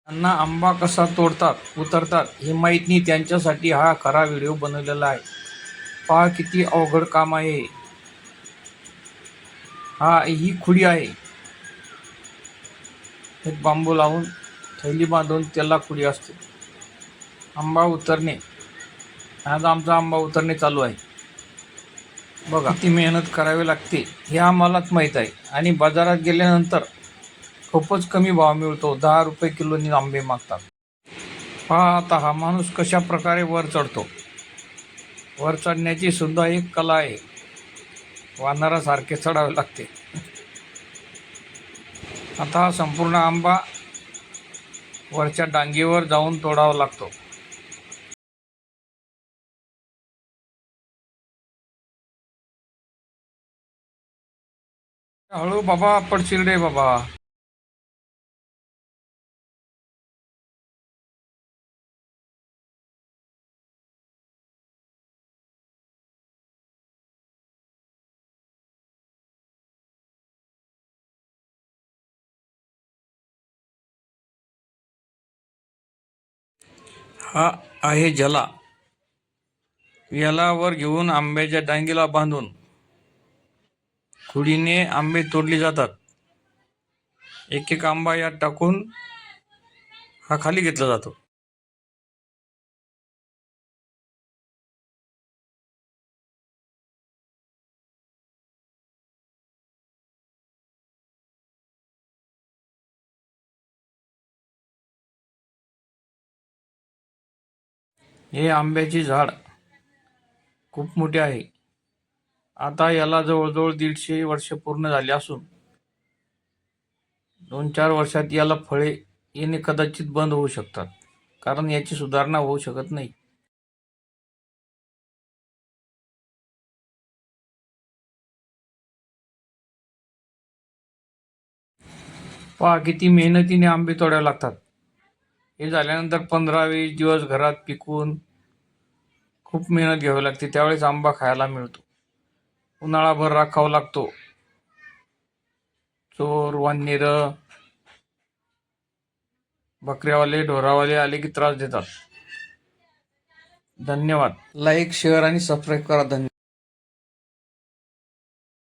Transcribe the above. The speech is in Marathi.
त्यांना आंबा कसा तोडतात उतरतात हे माहीत नाही, त्यांच्यासाठी हा खरा व्हिडिओ बनवलेला आहे. पहा किती अवघड काम आहे. ही खुडी आहे. एक बांबू लावून थैली बांधून त्याला खुडी असते. आंबा उतरणे. आज आमचा आंबा उतरणे चालू आहे. बघा किती मेहनत करावी लागते हे आम्हालाच माहीत आहे. आणि बाजारात गेल्यानंतर खूपच कमी भाव मिळतो. 10 रुपये किलोनी आंबे मागतात. पहा आता हा माणूस कशा प्रकारे वर चढतो. वर चढण्याची सुद्धा एक कला आहे. वानरासारखे चढावे लागते. आता हा संपूर्ण आंबा वरच्या डांगीवर जाऊन तोडावा लागतो. हळू बाबा, पडशील रे बाबा. हा आहे जला. याला वर घेऊन आंब्याच्या डांगीला बांधून खुडीने आंबे तोडले जातात. एक एक आंबा यात टाकून हा खाली घेतला जातो. हे आंब्याचे झाड खूप मोठे आहे. आता याला जवळजवळ 150 वर्ष पूर्ण झाली असून 2-4 वर्षात याला फळे येणे कदाचित बंद होऊ शकतात, कारण याची सुधारणा होऊ शकत नाही. पहा किती मेहनतीने आंबे तोडावे लागतात. हे झाल्यानंतर 15-20 दिवस घरात पिकवून खूप मेहनत घ्यावी लागते. त्यावेळेस आंबा खायला मिळतो. उन्हाळाभर राखावा लागतो. चोर वानर बकऱ्यावाले ढोरावाले आले की त्रास देतात. धन्यवाद. लाईक शेअर आणि सबस्क्राईब करा. धन्यवाद.